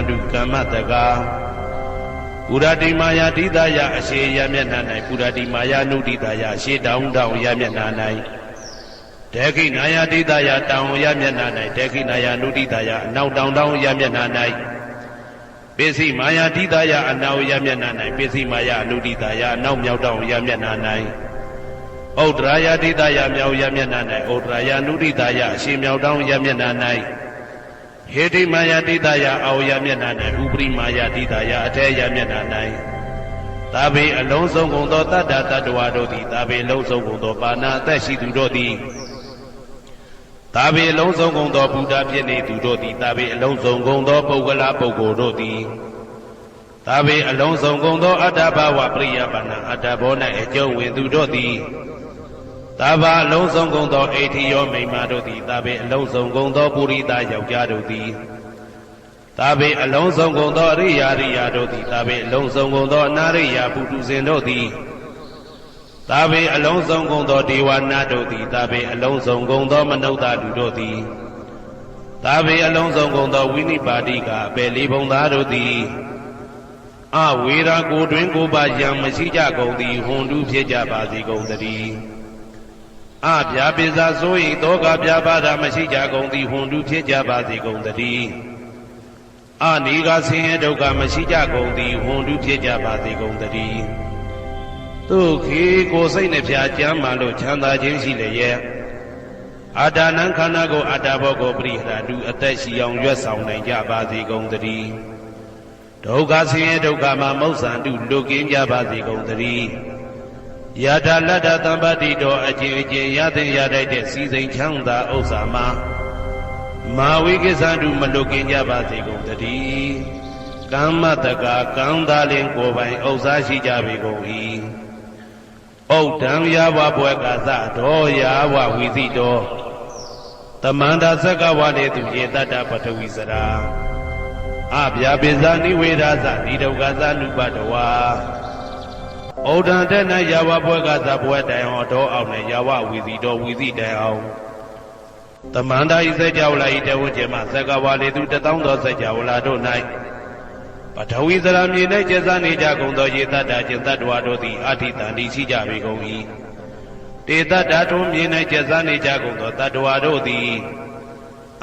တုကမ္မတကာပုရတိမာယာတိတယအရှိယမျက်နှာ၌ပုရတိမာယာနုတိတယအရှိတောင်းတောင်းယမျက်နှာ၌ဒေခိနာယာတိတယတောင်းယမျက်နှာ၌ဒေခိနာယာနုတိတယအနောက်တောင်းတောင်းယမျက်နှာ၌ပိစိမာယာတိတယအနောက်ယမျက်နှာ၌ပိစိမာယာနုတိတယအနောက်မြောက်တောင်းယမျက်နှာ၌ဩဒရာယာတိတယမြောက်ယမျက်နှာ၌ဩဒရာယာနုတိတယအရှိမြောက်တောင်းယမျက်နှာ၌ဟေတိမာယာတိတယအောယမျက်နှာ၌ဥပရိမာယာတိတယအထေယမျက်နှာ၌သာဘေအလုံးစုံကုန်သောတတ္တတတ္တဝါတို့သည်သာဘေလုံးစုံကုန်သောပါဏအသက်ရှိသူတို့သည်သာဘေအလုံးစုံကုန်သောဘုရားဖြစ်နေသူတို့သည်သာဘေအလုံးစုံကုန်သောပုဂ္ဂလပုဂ္ဂိုလ်တို့သည်သာဘေအလုံးစုံကုန်သောအတ္တဘဝပရိယပါဏအတ္တဘော၌အကျုံးဝင်သူတို့သည်သာဘာအလုံးစုံကုန်သောအိဋ္ဌိယောမိမ္မာတို့သည်သာဘေအလုံးစုံကုန်သောပုရိသယောက်ျားတို့သည်သာဘေအလုံးစုံကုန်သောအရိယာရိယာတို့သည်သာဘေအလုံးစုံကုန်သောအနာရိယာပုထုဇဉ်တို့သည်သာဘေအလုံးစုံကုန်သောဒေဝနာတို့သည်သာဘေအလုံးစုံကုန်သောမနုဿလူတို့သည်သာဘေအလုံးစုံကုန်သောဝိနိပါတိကအပေလေးဘုံသားတို့သည်အဝေရာကိုတွင်ကိုပါယံမရှိကြကုန်သည်ဟွန်တုဖြစ်ကြပါစေကုန်သတည်းအဗျာပိစာဆို၏တောကပြပါဒမရှိကြကုန်သည်ဟွန်တုဖြစ်ကြပါစေကုန်သတည်းအနိဂဆင်းရဲဒုက္ခမရှိကြကုန်သည်ဟွန်တုဖြစ်ကြပါစေကုန်သတည်းသူခေကိုစိတ်နှဖျားကြမ်းမှလို့ချမ်းသာခြင်းရှိလျက်အာတာနံခန္ဓာကိုအတ္တဘောကိုပရိဟရတုအသက်ရှိအောင်ရွတ်ဆောင်နိုင်ကြပါစေကုန်သတည်းဒုက္ခဆင်းရဲဒုက္ခမှာမௌဆန္တုလွတ်ကင်းကြပါစေကုန်သတည်းယထာလတ္တသံပတိတော်အကျဉ်အကျဉ်ရသင်ရတတ်တဲ့စီစိန်ချမ်းသာဥစ္စာမှာမာဝိကိစ္ဆန္တုမလွတ်ကင်းကြပါစေကုန်သတည်းကမ္မတကာကံသာလင်ကိုယ်ပိုင်ဥစ္စာရှိကြပေကုန်၏ဩဒံယာဝဘွယ်ကသတော်ယာဝဝီသိတော်တမန္တာသက္ကဝနေသူယေတတ္တပထဝီစရာအဗျာပိဇာနိဝေဒသနိဒုက္ခသနုပတဝါဩဒံတဲ့၌ယာဝဘွယ်ကသဘွယ်တိုင်အောင်တော်အောင်နဲ့ယာဝဝီသိတော်ဝီသိတိုင်အောင်တမန္တာဤစัจ java လာဤတဝဉ္ဇေမသက္ကဝါလေသူတသောသောစัจ java လာတို့၌ပထဝီစရာမြေ၌ကျက်စားနေကြကုန်သောယေတ္တကျင်တ္တဝါတို့သည်အာထိတန်တိရှိကြပေကုန်၏တေတ္တထုံးမြေ၌ကျက်စားနေကြကုန်သောတတ္တဝါတို့သည်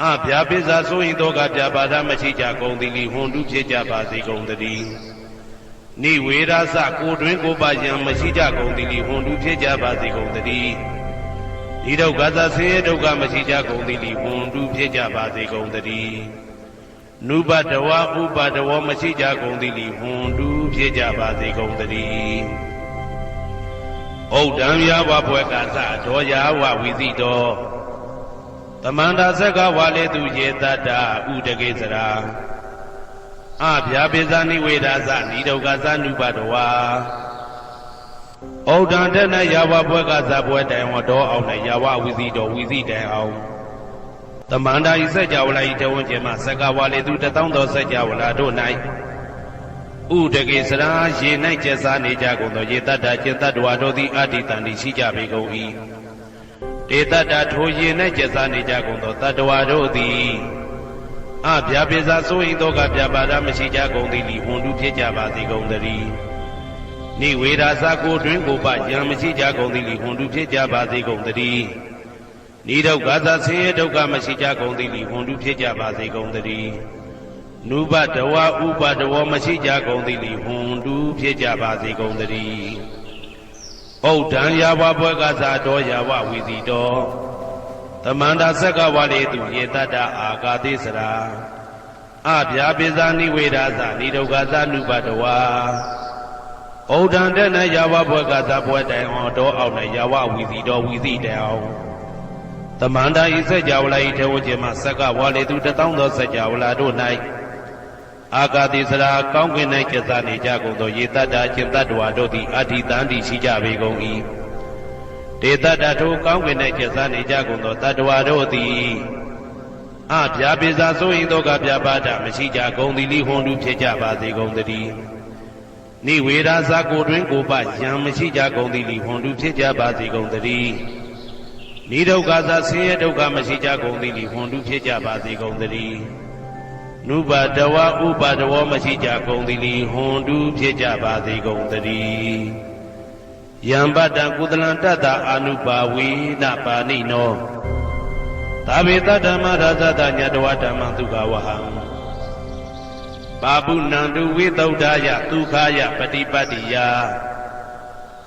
အဗျာပိစာဆိုရင်တော့ကပြပါဒမရှိကြကုန်သည်ဟွန်တုဖြစ်ကြပါစေကုန်သတည်းနိဝေရသကိုတွင်ကိုပါယံမရှိကြကုန်သည်ဟွန်တုဖြစ်ကြပါစေကုန်သတည်းဒီဒုက္ခသဆင်းရဲဒုက္ခမရှိကြကုန်သည်ဟွန်တုဖြစ်ကြပါစေကုန်သတည်းနုပတဝဥပတဝမရှိကြကုန်သည်ဟွန်တုဖြစ်ကြပါစေကုန်သတည်းဩဒံယာဝဘွယ်ကသဒောယာဝဝီသိတော်တမန္တာသက္ကဝါလေသူယေတတ္တဥဒကေစရာအဗျာပိဇာနိဝေဒသနိဒုက္ခသနုပတဝါဩဒံတဲ့၌ယာဝဘွယ်ကသဘွယ်တိုင်ဝတော်အောင်၌ယာဝဝီသိတော်ဝီသိတိုင်အောင်တမန္တာဤစัจ java လာဤတဝဉ္ဇေမသက္ကဝါလေသူတသောသောစัจ java လာတို့၌ဥဒကေစရာရေ၌ကျက်စားနေကြကုန်သောယေတတ္တကျင်တ္တဝါတို့သည်အာတိတန်တိရှိကြပေကုန်၏တေတ္တထိုရေ၌ကျက်စားနေကြကုန်သောတတ္တဝါတို့သည်အဗျာပိစာဆိုရင်တော့ကပြပါဒမရှိကြကုန်သည်ဟွန်တုဖြစ်ကြပါစေကုန်သတည်းနိဝေဒသကိုတွင်ကိုပယံမရှိကြကုန်သည်ဟွန်တုဖြစ်ကြပါစေကုန်သတည်းနိဒုက္ခသဆင်းရဲဒုက္ခမရှိကြကုန်သည်ဟွန်တုဖြစ်ကြပါစေကုန်သတည်းနုပတဝဥပတဝမရှိကြကုန်သည်ဟွန်တုဖြစ်ကြပါစေကုန်သတည်းဩဒံယာဝဘွယ်ကသတော်ယာဝဝီသိတော်တမန္တာသက္ကဝါလေသူယေတတ္တအာကာတိစရာအဗျာပိဇာနိဝေဒသနိဒုက္ခသနုပတဝါဩဒံတဲ့၌ယာဝဘွယ်ကသဘွယ်တိုင်အောင်တော်အောင်၌ယာဝဝီသိတော်ဝီသိတိုင်အောင်တမန္တာဤစัจ java လာဤထေဝဉ္ဇေမသက္ကဝါလေသူတသောသောစัจ java လာတို့၌အာကာတိစရာကောင်းကင်၌ကျက်စားနေကြကုန်သောယေတတ္တကျင်တ္တဝါတို့သည်အာထိတန်တိရှိကြပေကုန်၏တေတ္တထိုကောင်းကင်၌ကျက်စားနေကြကုန်သောတတ္တဝါတို့သည်အဗျာပိစာဆိုရင်တော့ကပြပါဒမရှိကြကုန်သည်ဟွန်တုဖြစ်ကြပါစေကုန်သတည်းနိဝေဒသကိုတွင်ကိုပယံမရှိကြကုန်သည်ဟွန်တုဖြစ်ကြပါစေကုန်သတည်းနိဒုက္ခသဆင်းရဲဒုက္ခမရှိကြကုန်သည်ဟွန်တုဖြစ်ကြပါစေကုန်သတည်း နုပါတဝဥပါတဝမရှိကြကုန်သည်လီဟွန်တူဖြစ်ကြပါစေကုန်တည်းယံပတ္တကုသလံတတ္တအာနုပါဝေနပါဏိနောသာဝေတဓမ္မရာဇတညတဝဓမ္မသုခဝဟံပါပုဏ္ဏတုဝိသုဒ္ဓယဒုက္ခယပฏิပတ္တိယ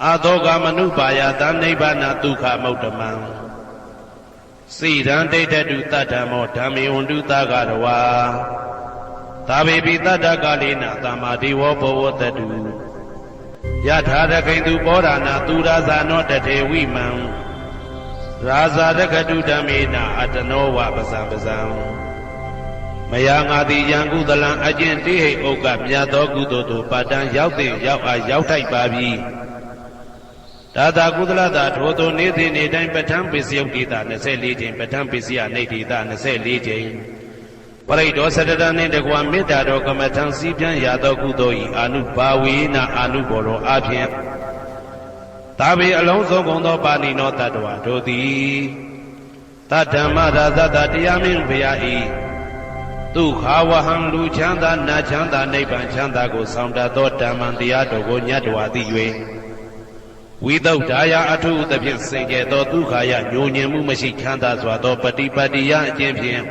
အာသောကမနုပါယသနိဗ္ဗာနဒုက္ခမௌတမံစိရံဒိဋ္ဌတုတတ္တမောဓမ္မေဝန္တုသကရဝါသာဝေပိတတ္တကာလေနသမ္မာဒေဝဘောဝတတုယထာရခိတုပောရဏသူရာဇာနောတထေဝိမံရာဇာရခတုဓမ္မေနအတနောဝပဇံပဇံမယငါတိယံကုသလံအကျင့်တိဟိဥက္ကမြတ်သောကုသိုလ်တို့ပါတံရောက်တဲ့ရောက်အားရောက်ထိုက်ပါပြီဒါသာကုသလတာထိုသို့နေ့စဉ်နေ့တိုင်းပဋ္ဌာန်းပိစယုတ်တိတာ24ချိန်ပဋ္ဌာန်းပိစယနေတိတာ24ချိန်ပရိဒောသတ္တနှင့်တကွာမေတ္တာတော်ကမ္မထံစည်းပြန်ရသောကုသိုလ်၏အာနုဘာဝေနအာနုဘောရောအဖြင့်သာဝေအလုံးစုံကုန်သောပါဏိနောတတ္တဝါတို့သည်တတ္တမရာဇတတရားမင်းဘုရား၏ဒုက္ခဝဟံလူချမ်းသာနတ်ချမ်းသာနိဗ္ဗာန်ချမ်းသာကိုဆောင်တတ်သောဓမ္မံတရားတော်ကိုညတ်တော်သိ၍ဝိသုဒ္ဓါယအထုသဖြင့်စင်ကြယ်သောဒုက္ခယညိုညင်မှုမရှိချမ်းသာစွာသောပฏิပတ္တိယအကျင့်ဖြင့်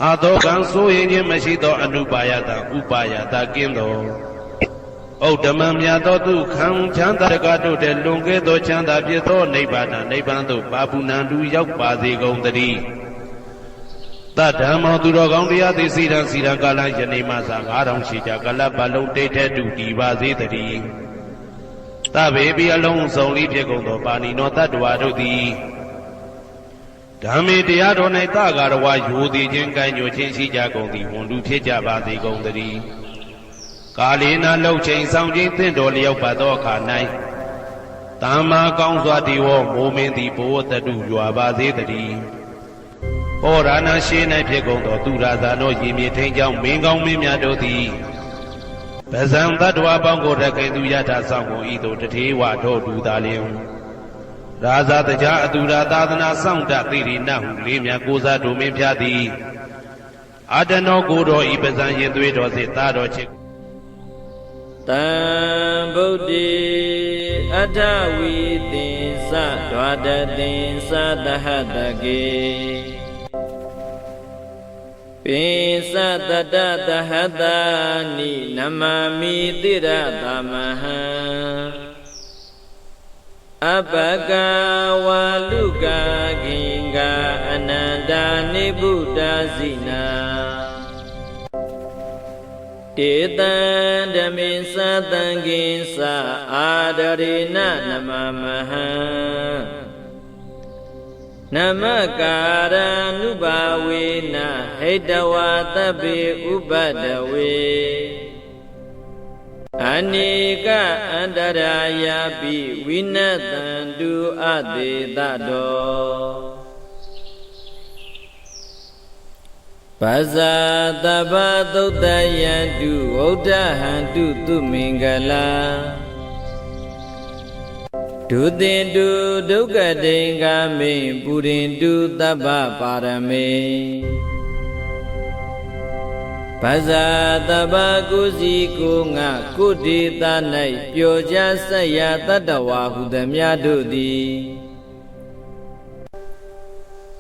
အာသောကံဆိုရင်ခြင်းမရှိသောအနုပါယတဥပါယတကင်းသောဩဓမံမြတ်သောဒုက္ခံချမ်းသာတကားတို့တည်းလွန်ကဲသောချမ်းသာဖြစ်သောနိဗ္ဗာန်နိဗ္ဗာန်သို့ပါပုဏ္ဏတူရောက်ပါစေကုန်သတည်းတတ္တမောသူတော်ကောင်းတရားသိစီရန်စီရန်ကာလယနေ့မှစ9000ရှိကြကလပ်ပတ်လုံးတိတ်တဲ့တူတည်ပါစေတည်းသဗ္ဗေပိအလုံးစုံလေးဖြစ်ကုန်သောပါဏိနောတတ္တဝါတို့သည်ဓမ္မေတရားတော်၌သကာရဝယိုသည်ခြင်းကံညွှန်ခြင်းရှိကြကုန်သည်ဝန်လူဖြစ်ကြပါစေကုန်သတည်းကာလေနာလှုပ်ချိန်ဆောင်ခြင်းသင့်တော်လျောက်ပါသောအခါ၌သမ္မာကောင်းစွာဒီဝမိုးမင်းသည်ဘဝတတုရွာပါစေတည်းပောရဏရှိ၌ဖြစ်ကုန်သောသူရာဇာနောရေမြေထိန်ကြောင့်မင်းကောင်းမင်းများတို့သည်ပဇံတတ္တဝါပေါင်းကိုရခိုင်သူယထာဆောင်ကိုဤသို့တထေဝတို့ဒူသာလျင်ရာဇာတရားအတူရာသာသနာဆောင်တသိရိနဟုလေးမြတ်ကိုစားတို့မင်းဖျားသည်အာတနောကိုတော်ဤပဇံရင်သွေးတော်စေသာတော်ချစ်တံဗုဒ္ဓေအထဝီသင်္စဒွါဒသင်္စသဟတကေပိစတတသဟတနိနမမိတိရသမဟံအပကဝါလူကခင်္ဂအနန္တနိဗ္ဗုဒ္ဓဇိနာတေတံဓမေသတံကိဉ္စအာဒရေနနမမဟံနမကာရနုဘာဝေနဟိတဝါတပိဥပဒဝေအနိကအန္တရာယပိဝိနတံတုအတေတတောပဇာတဗ္ဗသုတ္တယံတုဝုဒ္ဓဟံတုသူမင်္ဂလာဒုသင်တုဒုက္ကတိင်္ဂမိပုရိန္တုသဗ္ဗပါရမေပဇာတဗ္ဗကုစီကိုငါကုဒေသ၌ပျော်ကြဆက်ရတတ္တဝါဟုသမျှတို့သည်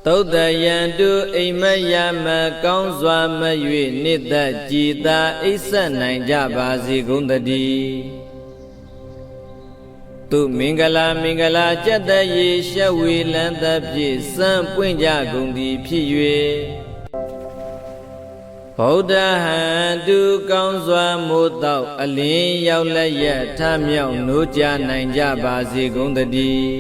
သုတ္တယံတုအိမ်မယမကောင်းစွာမ၍နိတ္တကြည်သာအိပ်ဆက်နိုင်ကြပါစေကုန်သတည်းသူမင်္ဂလာမင်္ဂလာကြက်တရေရှက်ဝေလန်းသဖြင့်စံပွင့်ကြကုန်သည်ဖြစ်၍ဗုဒ္ဓဟံတုကောင်းစွာမိုးတောက်အလင်းရောက်လက်ရထမြောက်နိုးကြနိုင်ကြပါစေကုန်သတည်း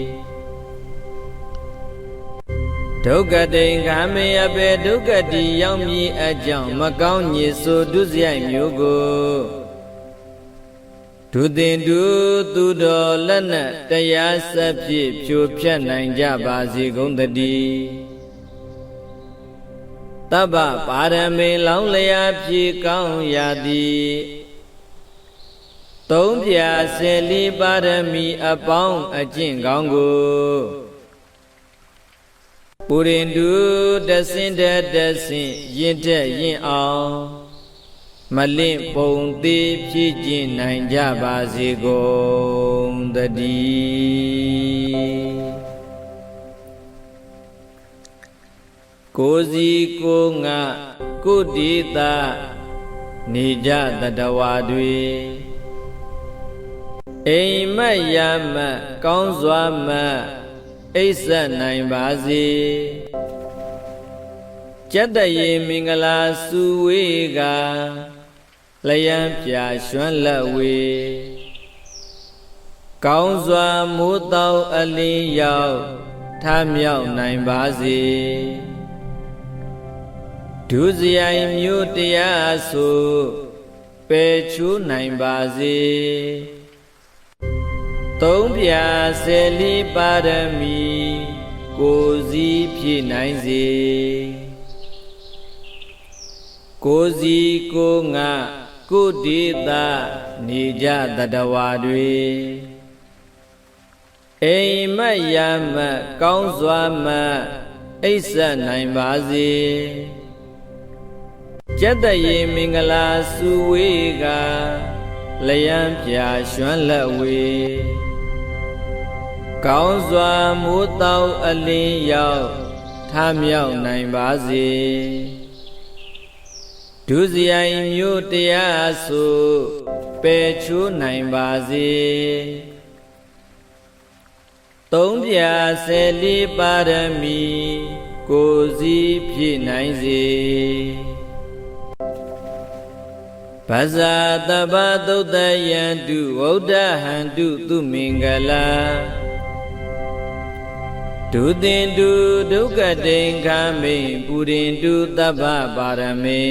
ဒုက္ကတိင်္ဂမေအပေဒုက္ကတိရောက်မည်အကြောင်းမကောင်းညစ်ဆိုဒုစရိုက်မျိုးကိုဒုသင်တုသူတော်လက်နက်တရားစပ်ဖြင့်ဖြိုဖျက်နိုင်ကြပါစေကုန်သတည်းတဗ္ဗပါရမေလောင်းလျာဖြည့်ကောင်းရသည်သုံးပြဆယ်လီပါရမီအပေါင်းအကျင့်ကောင်းကို ပူရင်တူတဆင်းတဲ့တဆင်းရင်တဲ့ရင်အောင်မလင့်ပုံသေးဖြစ်ကျင်နိုင်ကြပါစေကုန်တည်းကိုယ်စီကိုယ်ငါကိုယ်ဒေသနေကြတတဝါတွေအိမ်မက်ရမက်ကောင်းစွာမက်အိပ်ဆက်နိုင်ပါစေကျက်တရေမင်္ဂလာစုဝေးကလျံပြရွှမ်းလက်ဝေကောင်းစွာမိုးတောက်အလင်းရောက်ထမြောက်နိုင်ပါစေဒုစရိုက်မျိုးတရားဆိုပယ်ချိုးနိုင်ပါစေသုံးပြဆယ်လေးပါရမီကိုယ်စီဖြည့်နိုင်စေကိုယ်စီကိုယ်ငါကိုယ်ဒေသနေကြတတဝါတွေအိမ်မက်ရမက်ကောင်းစွာမက်အိပ်ဆက်နိုင်ပါစေကျက်တရေမင်္ဂလာစုဝေးကလျံပြရွှမ်းလက်ဝေကောင်းစွာမိုးတောက်အလင်းရောက်ထမြောက်နိုင်ပါစေဒုစရိုက်မျိုးတရားဆိုပယ်ချိုးနိုင်ပါစေသုံးပြဆယ်လေးပါရမီကိုယ်စီဖြည့်နိုင်စေဗဇာတပ္ပသုတ်တယံတုဝုဒ္ဓဟံတုသူမင်္ဂလာဒုသင်တုဒုက္ခတိင်္ခမိပူရင်တုတပ္ပပါရမေ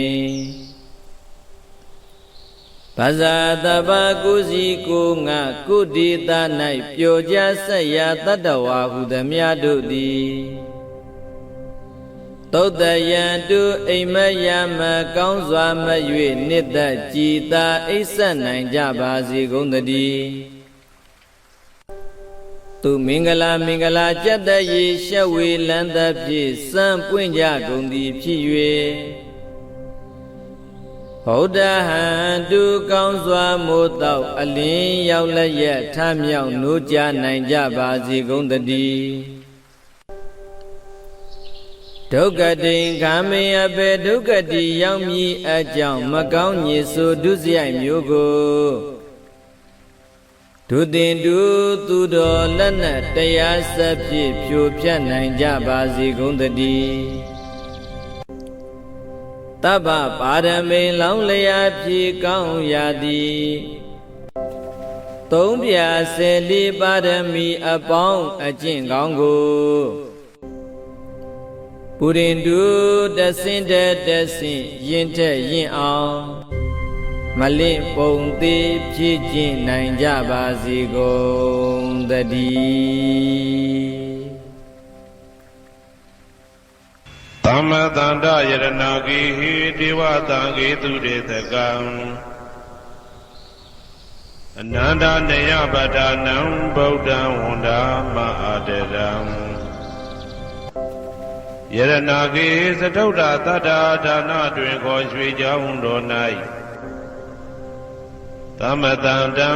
ဗဇာတပ္ပကိုစီကိုငါကုဒေသ၌ပျော်ကြဆက်ရာတတ္တဝါဟုသမျှတို့သည်သုတ်တယံတုအိမ်မက်ရမက်ကောင်းစွာမက်၍နှစ်သက်ကြည်သာအိပ်ဆက်နိုင်ကြပါစေကုန်တည်းသူမင်္ဂလာမင်္ဂလာကျက်တရေရှက်ဝေလန်းသဖြင့်စံပွင့်ကြကုန်သည်ဖြစ်၍ဗုဒ္ဓဟံတုကောင်းစွာမိုးတောက်အလင်းရောက်လျက်ထမြောက်နိုးကြနိုင်ကြပါစေကုန်တည်းဒုက္ခတိင်္ဂမေအဘေဒုက္ခတိရောက်မည်အကြောင်းမကောင်းညစ်ဆိုဒုစရိုက်မျိုးကိုဒုသင်တုသူတော်လက်နက်တရားစဖြင့်ဖြိုဖျက်နိုင်ကြပါစေကုန်တည်းတပ္ပပါရမေလောင်းလျာဖြည့်ကောင်းရသည်သုံးပြဆယ်လေးပါရမီအပေါင်းအကျင့်ကောင်းကိုပူရင်တုတဆင်းတဲ့တဆင်းရင်တဲ့ရင်အောင်မလင့်ပုံသေးဖြည့်ကျင့်နိုင်ကြပါစေကုန်တည်းသမ္မတန္တယရဏဂိဟိဒေဝတံဂေတုတေသကံအနန္တနေယပဒနံဗုဒ္ဓံဝန္ဒာမအာတရံယရဏဂေသတုဒ္ဓတတ္ထာဒါနတွင်ခေါ်ရွှေကြောင်းတော်၌သမတန္တံ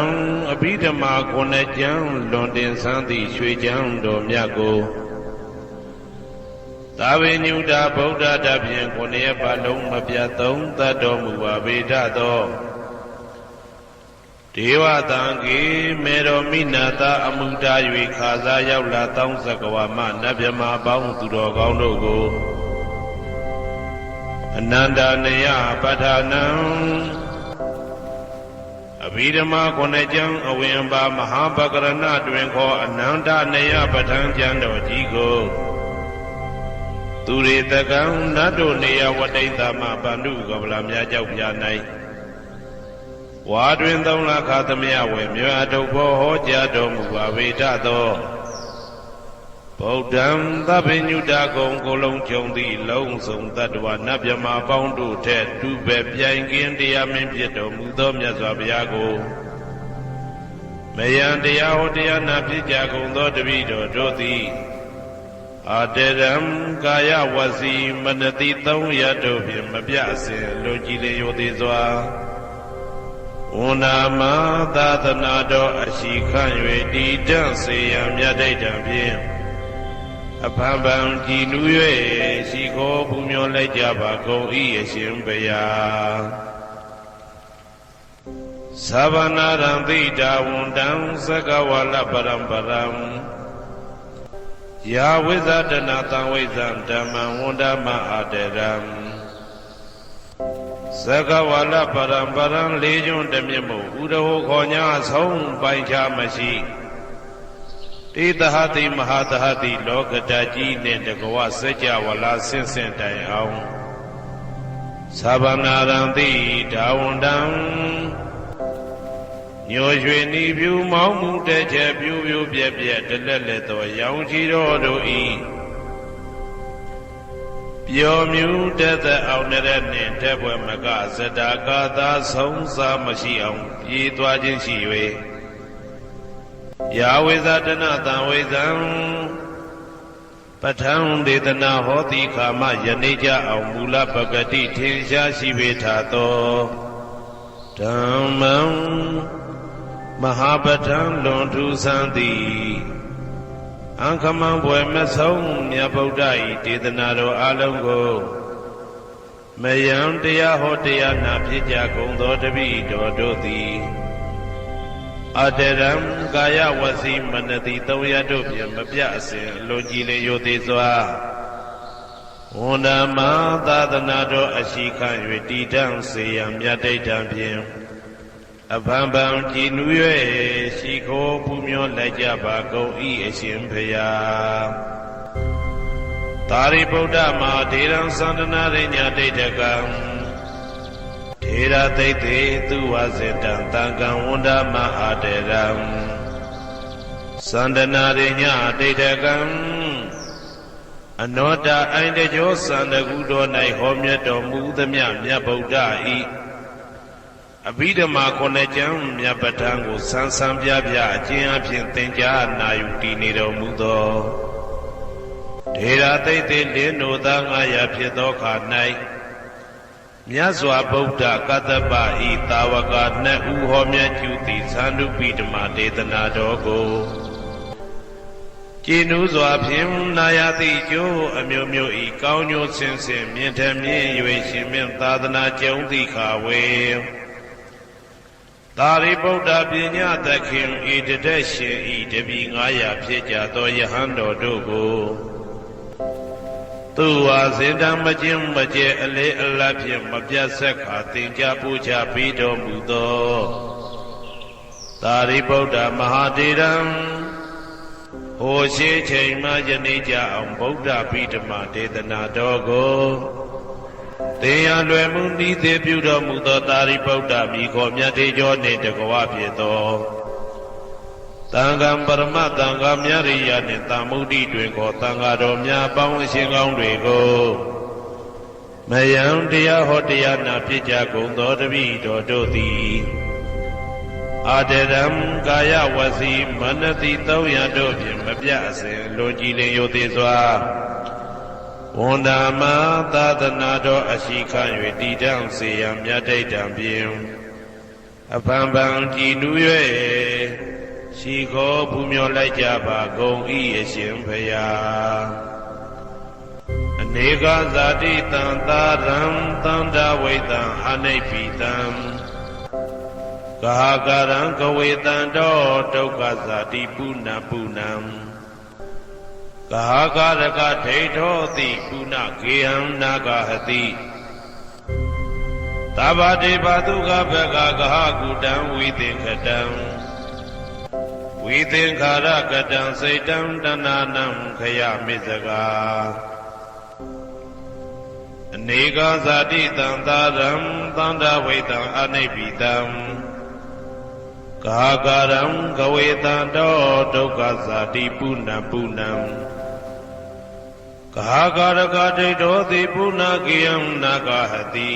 အဘိဓမ္မာခုနှစ်ကျမ်းလွန်တင်ဆန်းသည့်ရွှေကြောင်းတော်မြတ်ကိုသာဝေညုတာဗုဒ္ဓတဖြင့်ခုနှစ်ပတ်လုံးမပြတ်သုံးသတ်တော်မူပါဗေဒသောဒေဝတံဂေမေတော်မိနာတာအမှုတာ၍ခါစားရောက်လာတောင်းစကဝါမနတ်မြမာပေါင်းသူတော်ကောင်းတို့ကိုအနန္တနေယပဋ္ဌာနံအဘိဓမ္မာခုနှစ်ကျမ်းအဝင်ပါမဟာပကရဏတွင်ခေါ်အနန္တနေယပဋ္ဌာန်းကျမ်းတော်ကြီးကိုသူရေတကံနတ်တို့နေယဝတိတ္တမဗန္ဓုကဗလာများကြောက်ပြ၌ဝါတွင်သုံးလခါသမယဝေမြတ်ထုတ်ဖို့ဟောကြားတော်မူပါဝေဒသောဗုဒ္ဓံသဗ္ဗညုတကုံကိုလုံးကျုံသည့်လုံးစုံတတ္တဝနတ်မြမာပေါင်းတို့ထက်တူပဲပြိုင်ကင်းတရားမင်းဖြစ်တော်မူသောမြတ်စွာဘုရားကိုမယံတရားဟောတရားနာဖြစ်ကြကုန်သောတပည့်တော်တို့သည် အာတရံကာယဝစီမနတိသုံးရတို့ဖြင့်မပြအစဉ်လူကြည်လျရိုသေးစွာဝန္ဒာမသာသနာတော်အရှိခန့်၍တည်တံ့စေရန်မြတ်ဒိဋ္ဌံဖြင့်အဖန်ဖန်ကြည်နူး၍ရှိခိုးပူမျောလိုက်ကြပါကုန်၏အရှင်ဘုရားသဗ္ဗနာရံတိတာဝန္တံသက္ကဝါလပရံပရံယာဝိဇာတနာတံဝိဇံဓမ္မံဝန္ဒမအာတရံသက္ကဝါလပရံပရံလေးကျွန်းတမြတ်မို့ဥဒဟောခေါ်ညာဆုံးပိုင်ခြားမရှိတေတဟတိမဟာတဟတိလောကဓာကြီးနှင့်တကဝစัจ java လာဆင့်ဆင့်တိုင်အောင်သဗ္ဗနာရံတိဒါဝန္တံညိုရွှေနီဖြူမောင်းမှုတဲ့ချက်ပြူပြူပြက်ပြက်တလက်လက်သောရောင်ချီတော်တို့ဤပျော်မြူတတ်တဲ့အောင်တဲ့နှင့်တဲ့ဘွယ်မကဇတာကာသာဆုံးစားမရှိအောင်ပြေးသွားခြင်းရှိ၍ယာဝိဇာတနာတံဝိဇံပဋ္ဌံဒေသနာဟောတိခာမယနေ့ကြအောင်မူလပဂတိထင်ရှားရှိပေထသောဓမ္မံမဟာပဋ္ဌံလွန်ထူးဆန်းသည်အံခမံဘွယ်မဆုံးမြတ်ဗုဒ္ဓ၏ဒေသနာတော်အလုံးကိုမယံတရားဟောတရားနာဖြစ်ကြကုန်သောတပည့်တော်တို့သည်အတရံကာယဝစီမနတိသုံးရတို့ဖြင့်မပြအစဉ်အလွန်ကြည်လင်ရိုသေစွာဝန္ဒမသာသနာတော်အရှိခန့်၍တည်တံ့စေရန်မြတ်ဒိဋ္ဌံဖြင့်အဖန်ဖန်ကြည်နူး၍ရှိခိုးပူမျောလိုက်ကြပါကုန်၏အရှင်ဘုရားသာရိပုတ္တမဟာဒေရံသန္တနာရိညာဒိဋ္ဌကံထေရသိတ္တေသူဝစေတံတံကံဝန္ဒမအာတရံသန္တနာရိညာဒိဋ္ဌကံအနောတအိုင်တကျောသန္တကုတော်၌ဟောမြတ်တော်မူသမျှမြတ်ဗုဒ္ဓဤအဘိဓမ္မာခုနှစ်ကျမ်းမြတ်ပဋ္ဌာန်းကိုဆန်းဆန်းပြပြအကျဉ်းအဖြစ်သင်ကြားနာယူတည်နေတော်မူသောထေရသိတ္တေလင်းတို့သား900ဖြစ်သောခါ၌မြတ်စွာဘုရားကတ္တပဤတာဝကနှစ်ဦးဟောမြတ်ကျူသည်သန္တုပိဓမ္မာဒေသနာတော်ကိုကျင့်ဥစွာဖြင့်နာယတိကျိုးအမျိုးမျိုးဤကောင်းကျိုးဆင်းဆင်းမြင့်ထမြင့်၍ရှင်မြတ်သာသနာကျုံသည့်ခါဝေသာရိပုတ္တပညာသခင်ဤတသက်ရှင်ဤတပည့်900ဖြစ်ကြသောယဟန်တော်တို့ကိုသူဝါစေတံမကျင်းမကျဲအလေးအလတ်ဖြင့်မပြတ်ဆက်ခါသင်ကြားပူဇော်ပေးတော်မူသောသာရိပုတ္တမဟာတေရံဟိုရှိချိန်မှယနေ့ကြအောင်ဗုဒ္ဓဗိဓမ္မာဒေသနာတော်ကိုသင်ရလွယ်မှုဤသေးပြုတော်မူသောသာရိပုတ္တမိခေါ်မြတ်ထေကျော်နှင့်တကွဖြစ်သောသံဃံပရမသံဃာမြရိယနှင့်သမုဒ္ဒိတွင်ခေါ်သံဃာတော်များပေါင်းအရှင်ကောင်းတွေကိုမယံတရားဟောတရားနာဖြစ်ကြကုန်သောတပည့်တော်တို့သည်အာတရံကာယဝစီမနတိ300တို့ဖြင့်မပြအစဉ်လွန်ကြည်လင်ရိုသေစွာဝန္ဒာမသာသနာတော်အရှိခန့်၍တည်တံ့စေရန်မြတ်ဒိဋ္ဌံဖြင့်အဖန်ဖန်ကြည်နူး၍ရှိခိုးပူမျောလိုက်ကြပါကုန်၏အရှင်ဘုရားအနေကဇာတိတံသာရံသန္တာဝိတံအနိပိတံဂဟာကာရံကဝေတံတောဒုက္ခဇာတိပုဏ္ဏပုဏ္ဏံဂဟာကာရကဒိဋ္ဌောတိပုဏ္ဏဂေဟံနာဂဟတိသဗ္ဗတေဘသုခဘဂဂဟကုတံဝိသင်္ခတံဝိသင်္ခာရကတံစိတ်တံတဏနံခယမိစကာအနေကဇာတိတံသာရံသန္တာဝိတံအနိပိတံကာကာရံကဝေတံတောဒုက္ခဇာတိပုဏ္ဏပုဏ္ဏံကာကာရကဒိဋ္ဌောတိပုဏ္ဏကေယံနာဂဟတိ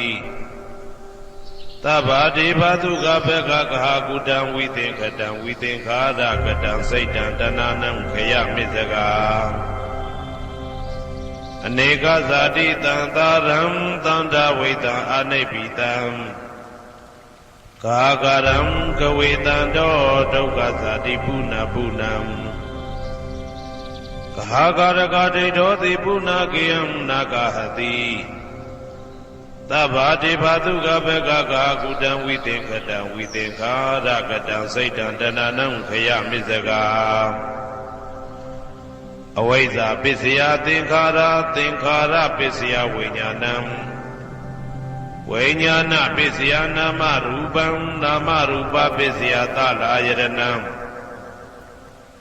သဗ္ဗတေဘသုခဘဂဂဟကုတံဝိသင်္ခတံဝိသင်္ခာရကတံစိတ်တံတဏနံခယမိစကာ အနေကဇာတိတံသာရံသန္တာဝိတံအာနိပိတံကာကရံကဝေတံတောဒုက္ခဇာတိပုဏ္ဏပုဏ္ဏံကာကရကတိတောတိပုဏ္ဏကေယံနာဂဟတိသဗ္ဗတိဘာတုကဘဂကာကုတံဝိသင်္ခတံဝိသင်္ခာရကတံစိတ်တံတဏနံခယမိစ္ဆကာအဝိဇ္ဇာပစ္စယသင်္ခါရသင်္ခါရပစ္စယဝိညာဏံဝိညာဏပစ္စယနာမရူပံနာမရူပပစ္စယသလာယရဏံ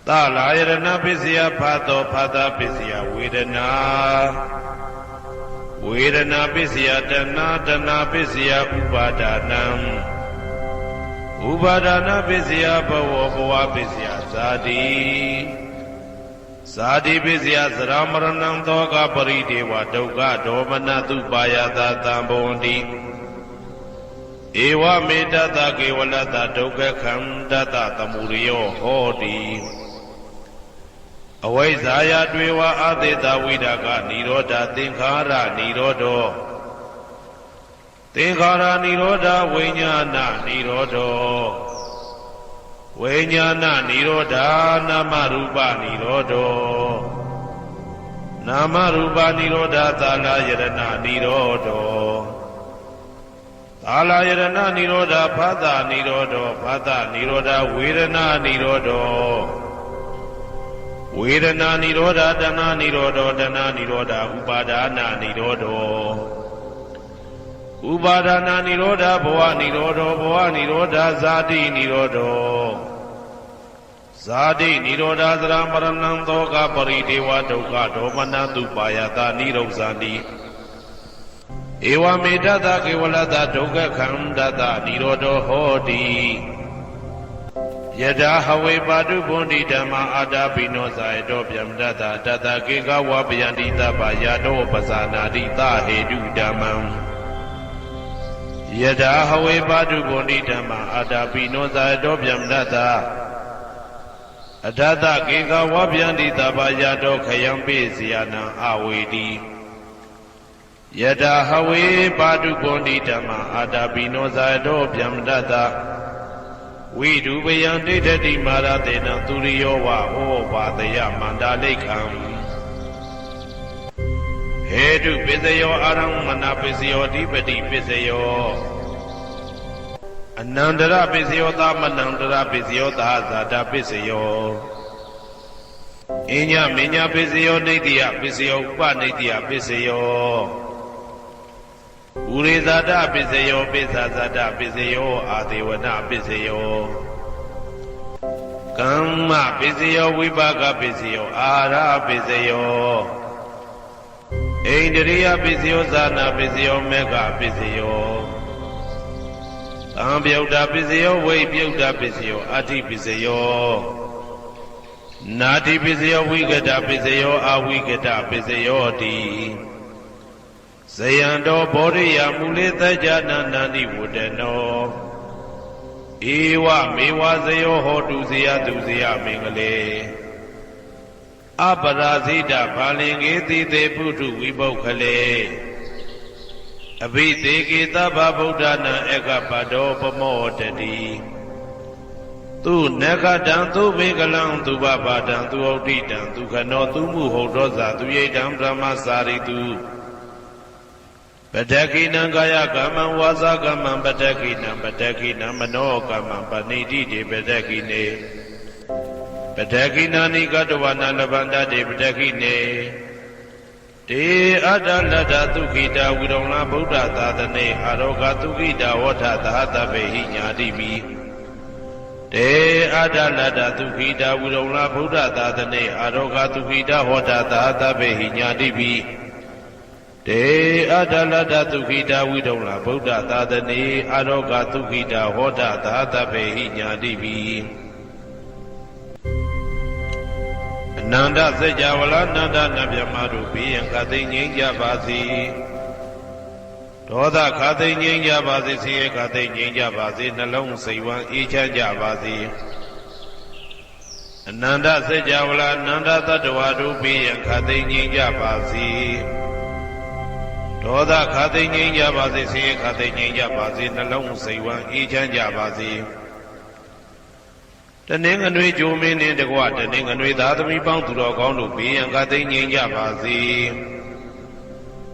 သလာယရဏပစ္စယဖာတောဖာတာပစ္စယဝေဒနာဝေဒနာပစ္စယတဏတဏပစ္စယဥပါဒာနံဥပါဒနာပစ္စယဘဝဘဝပစ္စယဇာတိဇာတိပစ္စယသရမရဏံသောကပရိဒေဝဒုက္ခဒေါမနတုပါယတာတံဘဝန္တိဧဝမေတ္တကေဝလတဒုက္ခခန္တတသမုရိယောဟောတိအဝိဇ္ဇာယတွေဝအာသေတဝိဒကနိရောဓသင်္ခါရနိရောဓောသင်္ခါရနိရောဓဝိညာဏနိရောဓောဝိညာဏနိရောဓနာမရူပနိရောဓောနာမရူပနိရောဓသာလယရဏနိရောဓောသာလယရဏနိရောဓဖသနိရောဓောဖသနိရောဓဝေဒနာနိရောဓောဝေဒနာနိရောဓတဏနိရောဓတဏနိရောဓဥပါဒာနာနိရောဓောဥပါဒနာနိရောဓဘဝနိရောဓဘဝနိရောဓဇာတိနိရောဓဇာတိနိရောဓသရမရဏံသောကပရိဒေဝဒုက္ခဒေါမနတုပါယတာနိရောဇာတိဧဝမေတ္တကေဝလတဒုက္ခခန္တတနိရောဓဟောတိယထာဟဝေပါတုဗုန္တိဓမ္မာအာတာပိနောဇာယတောဗျမတတတတကေကဝပယန္တိတပယာတောပဇာနာတိသဟေတုဓမ္မံယထာဟဝေပါတုဗုန္တိဓမ္မာအာတာပိနောဇာယတောဗျမတတအထတကေကဝပယန္တိတပယာတောခယံပိစီယနံအဝေတိယထာဟဝေပါတုဗုန္တိဓမ္မာအာတာပိနောဇာယတောဗျမတတဝိဒုပယံဒိဋ္ဌတိမာရတေနသူရိယောဝဟောပါတယမန္တာလိခံဟေတုပစ္စယောအာရမဏပစ္စယောဓိပတိပစ္စယောအနန္တရပစ္စယောသမနန္တရပစ္စယောသာဇာတပစ္စယောအညမညပစ္စယောနေတိယပစ္စယောဥပနေတိယပစ္စယောဥရိဇာတပစ္စယောပိစ္ဆာဇာတပစ္စယောအာဒေဝနာပစ္စယောကမ္မပစ္စယောဝိပါကပစ္စယောအာရပစ္စယောဣန္ဒရိယပစ္စယောဇာနာပစ္စယောမေဃပစ္စယောသံပြုတ်တာပစ္စယောဝိပြုတ်တာပစ္စယောအဋ္ဌိပစ္စယောနာတိပစ္စယောဝိကတပစ္စယောအဝိကတပစ္စယောတိဇယံတောဘောရိယမူလေသကြနာနန္တိဝတ္တနောဧဝမေဝဇယောဟောတုဇယတုဇယမင်္ဂလေအပရာဇိတဘာလင်္ကေတိတေပုထုဝိပုခ္ခလေအဘိသေကေသဗ္ဗဗုဒ္ဓနာဧကပတောပမောတတိသူနဂတံသူဘေကလံသူဘဘာတံသူဩဋ္ဌိတံသူခနောသူမှုဟုတ်သောဇာသူယိတံဗြဟ္မစာရိတုပတက္ခိနံကာယကမ္မံဝါစာကမ္မံပတက္ခိနံပတက္ခိနံမနောကမ္မံပဏိတိတေပတက္ခိနေပတက္ခိနာနိကတဝနာလဗန္တတေပတက္ခိနေတေအတ္တလတ္တသုခိတာဝိရုံလဗုဒ္ဓသာသနေအာရောဂသုခိတာဝဋ္ဌသာသဗ္ဗေဟိညာတိပိတေအတ္တလတ္တသုခိတာဝိရုံလဗုဒ္ဓသာသနေအာရောဂသုခိတာဝဋ္ဌသာသဗ္ဗေဟိညာတိပိတေအတ္တလတ္တသုခိတာဝိဒုံလဗုဒ္ဓသာသနေအာရောဂသုခိတာဟောတသာသဗ္ဗေဟိညာတိပိအနန္တစัจ java လာနန္ဒနဗျမတို့ဘေးရန်ခသိငြိမ်းကြပါစေဒေါသခသိငြိမ်းကြပါစေဆင်းရဲခသိငြိမ်းကြပါစေနှလုံးစိတ်ဝမ်းအေးချမ်းကြပါစေ အနန္တစัจ java လာအနန္တတတ္တဝါတို့ဘေးရန်ခတ်သိမ်းငြိမ်းကြပါစေဒေါသခတ်သိမ်းငြိမ်းကြပါစေဆင်းရဲခတ်သိမ်းငြိမ်းကြပါစေနှလုံးစိတ်ဝမ်းအေးချမ်းကြပါစေတနင်္ဂနွေဂျိုမင်းနှင့်တကွတနင်္ဂနွေသားသမီးပေါင်းသူတော်ကောင်းတို့ဘေးရန်ခတ်သိမ်းငြိမ်းကြပါစေ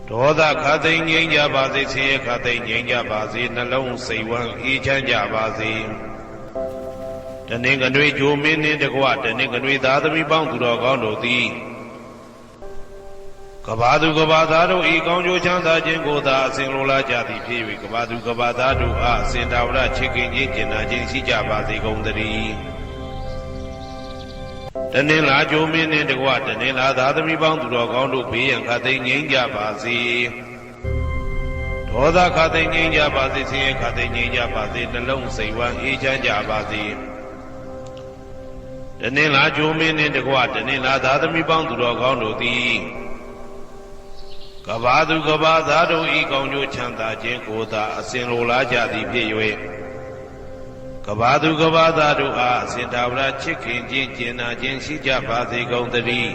ဒေါသခတ်သိမ်းငြိမ်းကြပါစေဆင်းရဲခတ်သိမ်းငြိမ်းကြပါစေနှလုံးစိတ်ဝမ်းအေးချမ်းကြပါစေတနင်္ဂနွေဂျိုမင်းနှင့်တကွတနင်္ဂနွေသားသမီးပေါင်းသူတော်ကောင်းတို့သည်ကဘာသူကဘာသားတို့ဤကောင်းကျိုးချမ်းသာခြင်းကိုသာအစဉ်လိုလားကြသည်ဖြစ်၍ကဘာသူကဘာသားတို့အားအစဉ်တာဝရချစ်ခင်ခြင်းကျင်နာခြင်းရှိကြပါစေကုန်သတည်းတနင်္လာဂျိုမင်းနှင့်တကွတနင်္လာသားသမီးပေါင်းသူတော်ကောင်းတို့ဘေးရန်ခတ်သိမ်းငြိမ်းကြပါစေဒေါသခတ်သိမ်းငြိမ်းကြပါစေဆင်းရဲခတ်သိမ်းငြိမ်းကြပါစေနှလုံးစိတ်ဝမ်းအေးချမ်းကြပါစေတနင်္လာဂျိုမင်းနှင့်တကွတနင်္လာသားသမီးပေါင်းသူတော်ကောင်းတို့သည်ကဘာသူကဘာသားတို့ဤကောင်းကျိုးချမ်းသာခြင်းကိုသာအစဉ်လိုလားကြသည်ဖြစ်၍ကဘာသူကဘာသားတို့အားအစဉ်တာဝရချစ်ခင်ခြင်းကျင်နာခြင်းရှိကြပါစေကုန်သတည်း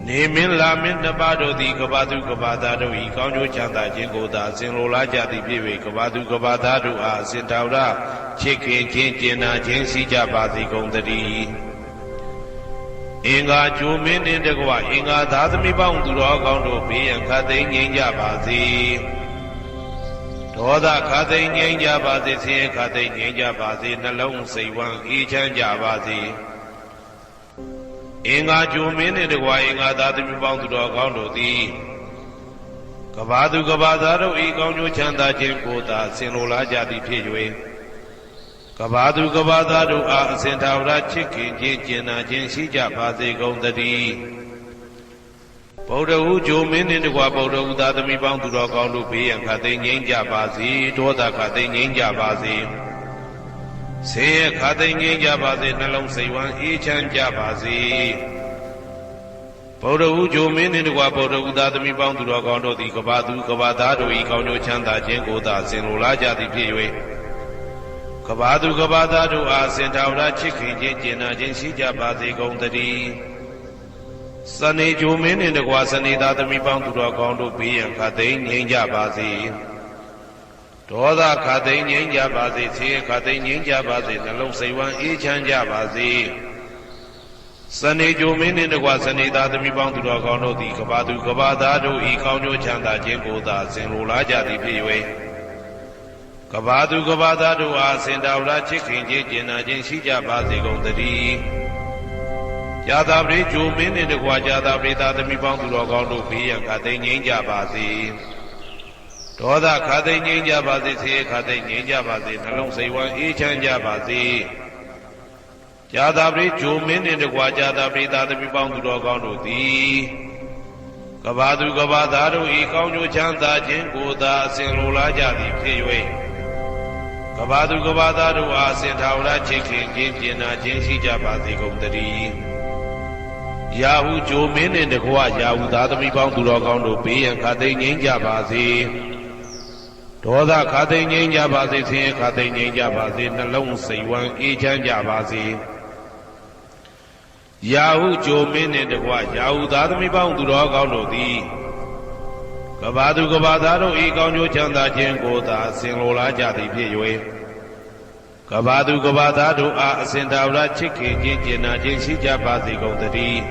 နေမင်းလာမင်းနှစ်ပါးတို့သည်ကဘာသူကဘာသားတို့ဤကောင်းကျိုးချမ်းသာခြင်းကိုသာအစဉ်လိုလားကြသည်ဖြစ်၍ကဘာသူကဘာသားတို့အားအစဉ်တာဝရချစ်ခင်ခြင်းကျင်နာခြင်းရှိကြပါစေကုန်သတည်းအင်္ဂါဂျိုမင်းနှင့်တကွအင်္ဂါသားသမီးပေါင်းသူတော်ကောင်းတို့ဘေးရန်ခတ်သိမ်းငြိမ်းကြပါစေဒေါသခတ်သိမ်းငြိမ်းကြပါစေဆင်းရဲခတ်သိမ်းငြိမ်းကြပါစေနှလုံးစိတ်ဝမ်းအေးချမ်းကြပါစေအင်္ဂါဂျိုမင်းနှင့်တကွအင်္ဂါသားသမီးပေါင်းသူတော်ကောင်းတို့သည်ကဘာသူကဘာသားတို့ဤကောင်းကျိုးချမ်းသာခြင်းကိုသာဆင်လိုလားကြသည်ဖြစ်၍ကဘာသူကဘာသားတို့အားအစဉ်ထာဝရချစ်ခင်ခြင်းကျင်နာခြင်းရှိကြပါစေကုန်သတည်းဗုဒ္ဓဟူဂျိုမင်းနှင့်တကွဗုဒ္ဓဟူသားသမီးပေါင်းသူတော်ကောင်းတို့ဘေးရန်ခတ်သိမ်းငြိမ်းကြပါစေဒေါသခတ်သိမ်းငြိမ်းကြပါစေဆင်းရဲခတ်သိမ်းငြိမ်းကြပါစေနှလုံးစိတ်ဝမ်းအေးချမ်းကြပါစေဗုဒ္ဓဟူဂျိုမင်းနှင့်တကွဗုဒ္ဓဟူသားသမီးပေါင်းသူတော်ကောင်းတို့သည်ကဘာသူကဘာသားတို့၏ကောင်းကျိုးချမ်းသာခြင်းကိုသာဆင်လိုလားကြသည်ဖြစ်၍ကဘာသူကဘာသားတို့အားစင်ထာဝရချစ်ခင်ခြင်းကျင်နာခြင်းရှိကြပါစေကုန်သတည်းစနေဂျိုမင်းနှင့်တကွာစနေသားသမီးပေါင်းသူတော်ကောင်းတို့ဘေးရန်ခတ်သိမ်းငြိမ်းကြပါစေဒေါသခတ်သိမ်းငြိမ်းကြပါစေဆင်းရဲခတ်သိမ်းငြိမ်းကြပါစေနှလုံးစိတ်ဝမ်းအေးချမ်းကြပါစေစနေဂျိုမင်းနှင့်တကွာစနေသားသမီးပေါင်းသူတော်ကောင်းတို့သည်ကဘာသူကဘာသားတို့ဤကောင်းကျိုးချမ်းသာခြင်းကိုသာဆင်လိုလားကြသည်ဖြစ်၍ကဘာသူကဘာသားတို့အားစင်တာဝရချစ်ခင်ခြင်းကျင်နာခြင်းရှိကြပါစေကုန်သတည်းญาတာပရိဂျိုမင်းနှင့်တကွာญาတာပရိသားသမီးပေါင်းသူတော်ကောင်းတို့ဘေးရန်ခတ်သိမ်းငြိမ်းကြပါစေဒေါသခတ်သိမ်းငြိမ်းကြပါစေဆင်းရဲခတ်သိမ်းငြိမ်းကြပါစေနှလုံးစိတ်ဝမ်းအေးချမ်းကြပါစေญาတာပရိဂျိုမင်းနှင့်တကွာญาတာပရိသားသမီးပေါင်းသူတော်ကောင်းတို့သည်ကဘာသူကဘာသားတို့ဤကောင်းကျိုးချမ်းသာခြင်းကိုသာအစဉ်လိုလားကြသည်ဖြစ်၍ကဘာသူကဘာသားတို့အားစင်ထာဝရချစ်ခင်ခြင်းကျင်နာခြင်းရှိကြပါစေကုန်သတည်းယာဟုဂျိုမင်းနှင့်တကွယာဟုသားသမီးပေါင်းသူတော်ကောင်းတို့ဘေးရန်ခတ်သိမ်းငြိမ်းကြပါစေဒေါသခတ်သိမ်းငြိမ်းကြပါစေဆင်းရဲခတ်သိမ်းငြိမ်းကြပါစေနှလုံးစိတ်ဝမ်းအေးချမ်းကြပါစေယာဟုဂျိုမင်းနှင့်တကွယာဟုသားသမီးပေါင်းသူတော်ကောင်းတို့သည်ကဘာသူကဘာသားတို့ဤကောင်းကျိုးချမ်းသာခြင်းကိုသာဆင်လိုလားကြသည်ဖြစ်၍ကဘာသူကဘာသားတို့အားအစဉ်တာဝရချစ်ခင်ခြင်းကျင်နာခြင်းရှိကြပါစေကုန်သတည်း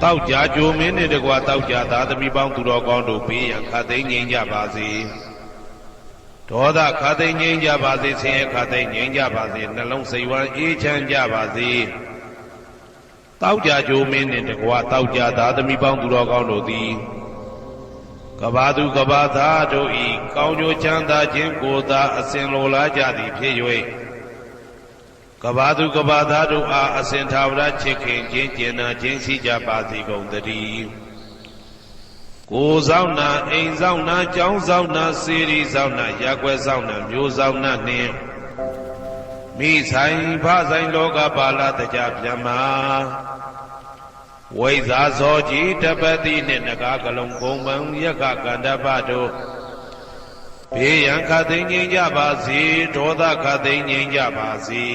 တောက်ကြဂျိုမင်းနှင့်တကွတောက်ကြသားသမီးပေါင်းသူတော်ကောင်းတို့ဘေးရန်ခတ်သိမ်းငြိမ်းကြပါစေဒေါသခတ်သိမ်းငြိမ်းကြပါစေဆင်းရဲခတ်သိမ်းငြိမ်းကြပါစေနှလုံးစိတ်ဝမ်းအေးချမ်းကြပါစေတောက်ကြဂျိုမင်းနှင့်တကွတောက်ကြသားသမီးပေါင်းသူတော်ကောင်းတို့သည်ကဘာသူကဘာသားတို့ဤကောင်းကျိုးချမ်းသာခြင်းကိုသာအစဉ်လိုလားကြသည်ဖြစ်၍ကဘာသူကဘာသားတို့အားအစဉ်ထာဝရချစ်ခင်ခြင်းကျင်နာခြင်းရှိကြပါစေကုန်သတည်းကိုယ်ဆောင်နာအိမ်ဆောင်နာကျောင်းဆောင်နာစေရီဆောင်နာရပ်ကွက်ဆောင်နာမျိုးဆောင်နာနှင့်မိဆိုင်ဖဆိုင်လောကပါဠတကြဗျမ္မာဝိဇာဇောကြီးတပတိနှင့်နဂါကလုံးကုံပံယက္ခကန္တပတို့ဘေးရန်ခတ်သိမ်းငြိမ်းကြပါစေဒေါသခတ်သိမ်းငြိမ်းကြပါစေ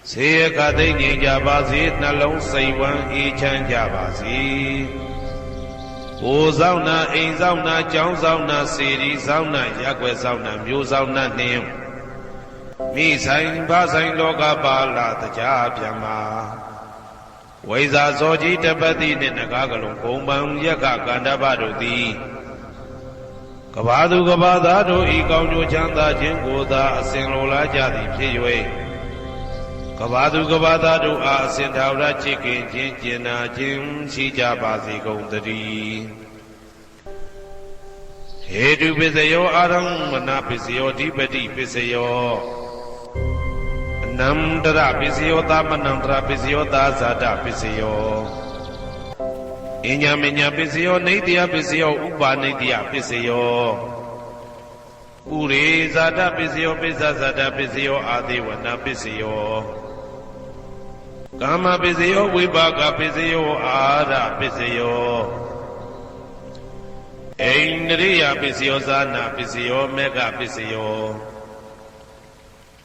စေရခသိမ့်ငြိမ်ကြပါစေနှလုံးစိတ်ဝမ်းအေးချမ်းကြပါစေကိုယ်ဆောင်နာအိမ်ဆောင်နာကျောင်းဆောင်နာစေရီဆောင်နာရက်ွယ်ဆောင်နာမျိုးဆောင်နာနှင်းမိဆိုင်ဘာဆိုင်လောကပါလာတရားပြန်မှာဝိဇာဇောကြီးတပတ်တိနှင့်နဂါကလုံးဘုံပံရက်ကကန္တပတို့သည်ကဘာသူကဘာသားတို့ဤကောင်းကျိုးချမ်းသာခြင်းကိုသာအစဉ်လိုလားကြသည်ဖြစ်၍ကဘာသူကဘာသားတို့အားအစဉ်ထာဝရချစ်ခင်ခြင်းကျင်နာခြင်းရှိကြပါစေကုန်သတည်းဟေတုပစ္စယောအာရမဏပစ္စယောဓိပတိပစ္စယောအနန္တရပစ္စယောသမနန္တရပစ္စယောသာဇာတပစ္စယောအညမညပစ္စယောနေတယပစ္စယောဥပါနေတယပစ္စယောဥရေဇာတပစ္စယောပစ္စဇာတပစ္စယောအာသေဝနာပစ္စယောကာမပစ္စယောဝိပါကပစ္စယောအာရပစ္စယောအိန္ဒရိယပစ္စယောဇာနာပစ္စယောမေဃပစ္စယော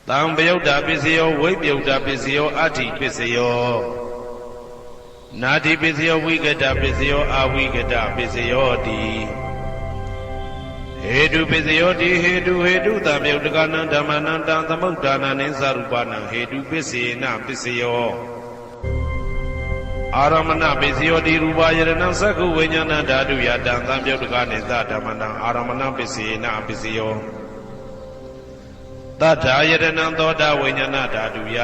သံပယုတ်တာပစ္စယောဝိပယုတ်တာပစ္စယောအဋ္ဌိပစ္စယောနာတိပစ္စယောဝိကတပစ္စယောအဝိကတပစ္စယောတိဟေတုပစ္စယောတိဟေတုသံပယုတ်တကနံဓမ္မနံတံသမုဒ္ဒါနံနိသရူပနံဟေတုပစ္စေနပစ္စယောအာရမဏပစ္စယောတိရူပယရဏံသက္ခုဝိညာဏဓာတုယတံသံပယုတ်တကနိသဓမ္မနံအာရမဏပစ္စေနပစ္စယောသတ္ထာယရဏံသောတာဝိညာဏဓာတုယ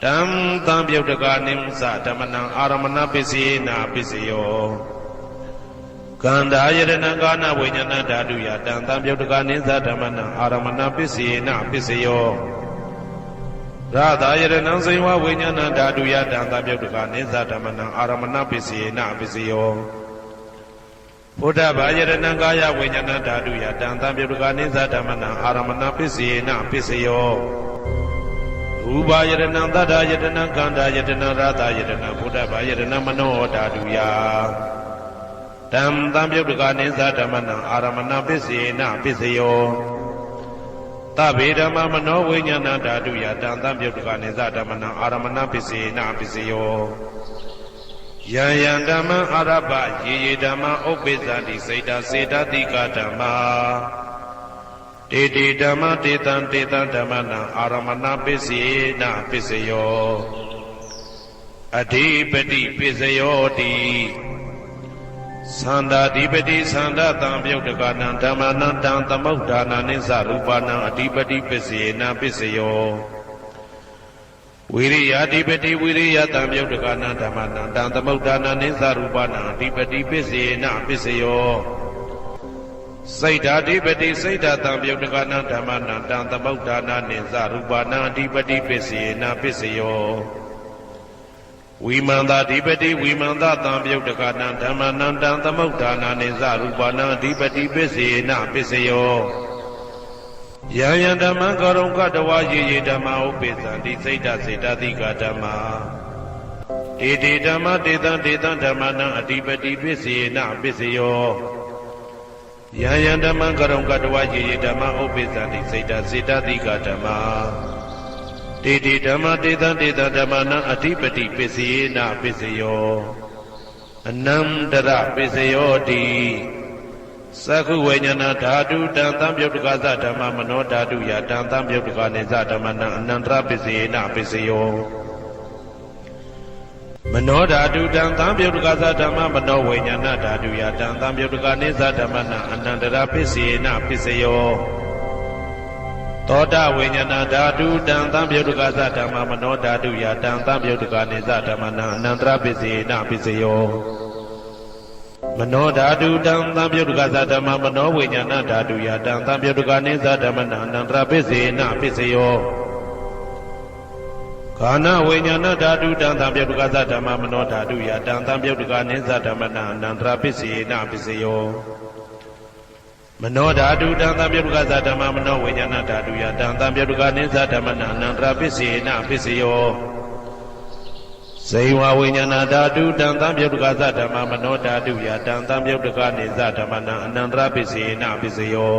တံသံပယုတ်တကနိသဓမ္မနံအာရမဏပစ္စေနပစ္စယောကန္တာယရဏံကာနဝိညာဏဓာတုယတံသံပယုတ်တကနိသဓမ္မနံအာရမဏပစ္စေနပစ္စယောရသယရဏံစေဝဝိညာဏဓာတုယတံသံပယုတ်တကနိသဓမ္မနံအာရမဏပစ္စေနပစ္စယောဘုဒ္ဓဘာယရဏံကာယဝိညာဏဓာတုယတံသံပယုတ်တကနိသဓမ္မနံအာရမဏပစ္စေနပစ္စယောရူပယရဏံသတ္တယရဏံကန္တာယရဏံရသယရဏံဘုဒ္ဓဘာယရဏံမနောဓာတုယတံသံပယုတ်တကနိသဓမ္မနံအာရမဏပစ္စေနပစ္စယောသဗ္ဗေဓမ္မမနောဝိညာဏဓာတုယတံသံပယုတ်တကနိသဓမ္မနံအာရမဏပစ္စေနပစ္စယောယံယံဓမ္မအာရပယေယေဓမ္မဥပ္ပိသတိစေတစေတတိကဓမ္မာတေတေဓမ္မတေတံဓမ္မနံအာရမဏပစ္စေနပစ္စယောအဓိပတိပစ္စယောတိသန္တာဓိပတိသန္တာတံပယုတ်တကနံဓမ္မနံတံသမုဒ္ဒါနနိသရူပနံအဓိပတိပစ္စေနပစ္စယောဝိရိယဓိပတိဝိရိယတံပယုတ်တကနံဓမ္မနံတံသမုဒ္ဒါနနိသရူပနံအဓိပတိပစ္စေနပစ္စယောစိတ်ဓာဓိပတိစိတ်ဓာတံပယုတ်တကနံဓမ္မနံတံသမုဒ္ဒါနနိသရူပနံအဓိပတိပစ္စေနပစ္စယောဝိမန္တာဓိပတိဝိမန္တတံပယုတ်တကနံဓမ္မနံတံသမုဒ္ဒါနနိသရူပနံအဓိပတိပစ္စေနပစ္စယောယံယံဓမ္မကရုံကတဝယေယေဓမ္မဥပ္ပိသံတိစိတ်ဓာစေတသိကဓမ္မာတေတေဓမ္မတေတံဓမ္မနံအဓိပတိပစ္စေနပစ္စယောယံယံဓမ္မကရုံကတဝယေယေဓမ္မဥပ္ပိသံတိစိတ်ဓာစေတသိကဓမ္မာတေတေဓမ္မတေတံဓမ္မနံအဓိပတိပစ္စေနပစ္စယောအနန္တရပစ္စယောတိသက္ခုဝိညာဏဓာတုတံသံပယုတ်တကသဓမ္မမနောဓာတုယတံသံပယုတ်တကနိသဓမ္မနံအနန္တရပစ္စေနပစ္စယောမနောဓာတုတံသံပယုတ်တကသဓမ္မမနောဝိညာဏဓာတုယတံသံပယုတ်တကနိသဓမ္မနံအနန္တရပစ္စေနပစ္စယောသောတာဝိညာဏဓာတုတံသံပယုတ်တကသဓမ္မမနောဓာတုယတံသံပယုတ်တကနိသဓမ္မနံအနန္တရပစ္စေနပစ္စယောမနောဓာတုတံသံပယုတ်တကသဓမ္မမနောဝိညာဏဓာတုယတံသံပယုတ်တကနိသဓမ္မနံအနန္တရပစ္စေနပစ္စယောခန္ဓာဝိညာဏဓာတုတံသံပယုတ်တကသဓမ္မမနောဓာတုယတံသံပယုတ်တကနိသဓမ္မနံအနန္တရပစ္စေနပစ္စယောမနောဓာတုတံသံပယုတ်တကသဓမ္မမနောဝိညာဏဓာတုယတံသံပယုတ်တကနိသဓမ္မနံအနန္တရပစ္စေနပစ္စယောဇေဝဝိညာဏဓာတုတံသံပယုတ်တကသဓမ္မမနောဓာတုယတံသံပယုတ်တကနိသဓမ္မနံအနန္တရပစ္စေနပစ္စယော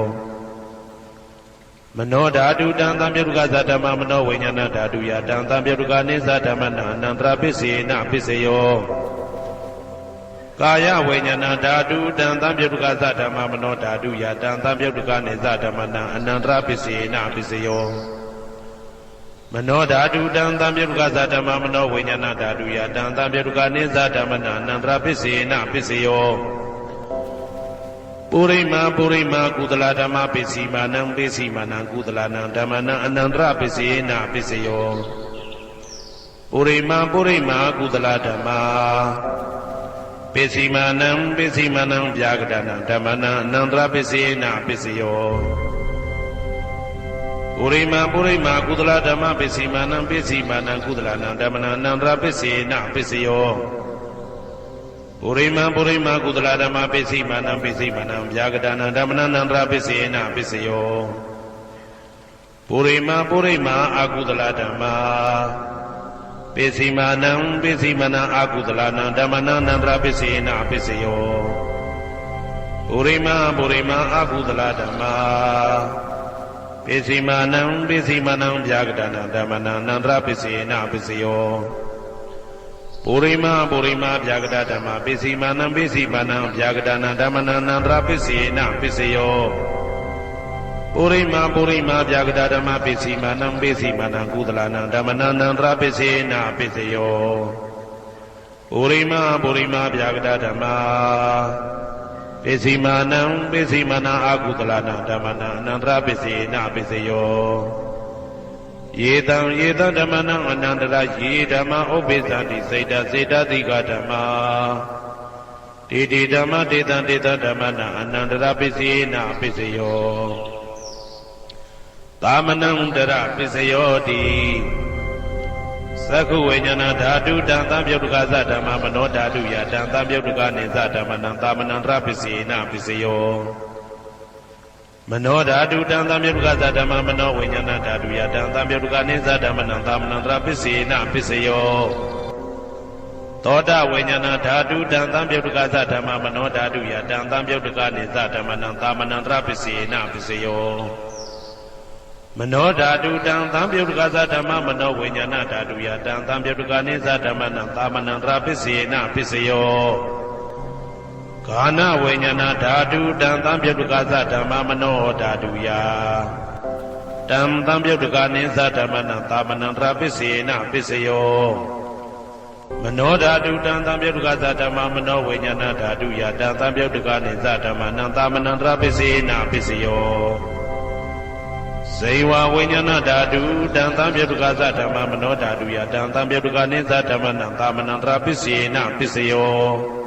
မ မနောဓာတုတံသံပြုတ်ကသတ္တမမနောဝိညာဏဓာတုယတံသံပြုတ်ကနိစ္စဓမ္မနာအနန္တရာပစ္စေနပစ္စယောကာယဝိညာဏဓာတုတံသံပြုတ်ကသတ္တမမနောဓာတုယတံသံပြုတ်ကနိစ္စဓမ္မနာအနန္တရာပစ္စေနပစ္စယောမနောဓာတုတံသံပြုတ်ကသတ္တမမနောဝိညာဏဓာတုယတံသံပြုတ်ကနိစ္စဓမ္မနာအနန္တရာပစ္စေနပစ္စယောပုရိမာကုသလဓမ္မပစ္စည်းမာနံပစ္စည်းမာနံကုသလနံဓမ္မနံအနန္တရပစ္စေနပစ္စယောပုရိမာကုသလဓမ္မပစ္စည်းမာနံပစ္စည်းမာနံဗျာကတနံဓမ္မနံအနန္တရပစ္စေနပစ္စယောပုရိမာကုသလဓမ္မပစ္စည်းမာနံပစ္စည်းမာနံကုသလနံဓမ္မနံအနန္တရပစ္စေနပစ္စယောပုရိမာကုသလဓမ္မပစ္စည်းမာနံပစ္စည်းမာနံဗျာကတနံဓမ္မနံအနန္တရပစ္စေနပစ္စယောပုရိမာအကုသလဓမ္မပစ္စည်းမာနံပစ္စည်းမာနံအကုသလနံဓမ္မနံအနန္တရပစ္စေနပစ္စယောပုရိမာအကုသလဓမ္မပစ္စည်းမာနံပစ္စည်းမာနံဗျာကတနံဓမ္မနံအနန္တရပစ္စေနပစ္စယောပုရိမာဗျာကတဓမ္မပစ္စည်းမာနံပစ္စည်းမာနံဗျာကတနံဓမ္မနံအနန္တရပစ္စေနပစ္စယောပုရိမာဗျာကတဓမ္မပစ္စည်းမာနံပစ္စည်းမာနံကုသလနံဓမ္မနံအနန္တရပစ္စေနပစ္စယောပုရိမာဗျာကတဓမ္မပစ္စည်းမာနံပစ္စည်းမာနံအကုသလနံဓမ္မနံအနန္တရပစ္စေနပစ္စယောယေတံဓမ္မနံအနန္တရာယေဓမ္မဥပ္ပိသန္တိစေတသိကဓမ္မာတေဓမ္မတေတံဓမ္မနံအနန္တရာပစ္စေနပစ္စယောသာမနံတရပစ္စယောတိသက္ခုဝိညာဏဓာတုတံသံပြုတ်ကသဓမ္မမနောဓာတုယတံသံပြုတ်ကနိသဓမ္မနံသာမနံတရပစ္စေနပစ္စယောမနောဓာတုတံသံပြုတ်ကသဓမ္မမနောဝိညာဏဓာတုယတံသံပြုတ်ကနိသဓမ္မနံသာမနံတရပစ္စေနပစ္စယောသောတဝိညာဏဓာတုတံသံပြုတ်ကသဓမ္မမနောဓာတုယတံသံပြုတ်ကနိသဓမ္မနံသာမနံတရပစ္စေနပစ္စယောမနောဓာတုတံသံပြုတ်ကသဓမ္မမနောဝိညာဏဓာတုယတံသံပြုတ်ကနိသဓမ္မနံသာမနံတရပစ္စေနပစ္စယောဂာနဝိညာဏဓာတုတံသံပြုတ်ကသဓမ္မမနောဓာတုယတံသံပြုတ်ကနိသဓမ္မနံသာမနံတရပစ္စေနပစ္စယောမနောဓာတုတံသံပြုတ်ကသဓမ္မမနောဝိညာဏဓာတုယတံသံပြုတ်ကနိသဓမ္မနံသာမနံတရပစ္စေနပစ္စယောဇေဝဝိညာဏဓာတုတံသံပြုတ်ကသဓမ္မမနောဓာတုယတံသံပြုတ်ကနိသဓမ္မနံသာမနံတရပစ္စေနပစ္စယော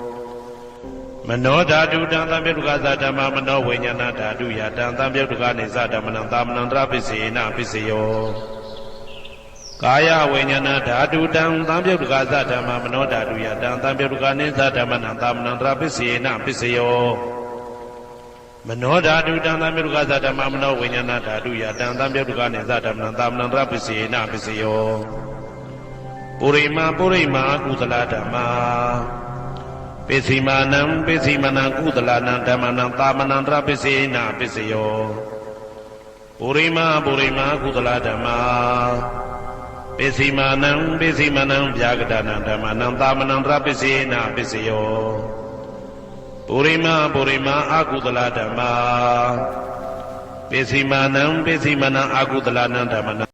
မနောဓာတုတံသံပြုတ်ကသဓမ္မမနောဝိညာဏဓာတုယတံသံပြုတ်ကနိသဓမ္မနံသာမနံတရပစ္စေနပစ္စယောကာယဝိညာဏဓာတုတံသံပြုတ်ကသဓမ္မမနောဓာတုယတံသံပြုတ်ကနိသဓမ္မနံသာမနံတရပစ္စေနပစ္စယောမနောဓာတုတံသံပြုတ်ကသဓမ္မမနောဝိညာဏဓာတုယတံသံပြုတ်ကနိသဓမ္မနံသာမနံတရပစ္စေနပစ္စယောပုရိမာကုသလဓမ္မာပစ္စည်းမာနံပစ္စည်းမာနံကုသလနံဓမ္မနံသာမနံတရပစ္စေနပစ္စယောပုရိမာကုသလဓမ္မာပစ္စည်းမာနံပစ္စည်းမာနံဗျာကတနံဓမ္မနံသာမနံတရပစ္စေနပစ္စယောပုရိမာအကုသလဓမ္မာပစ္စည်းမာနံပစ္စည်းမာနံအကုသလနံဓမ္မနံ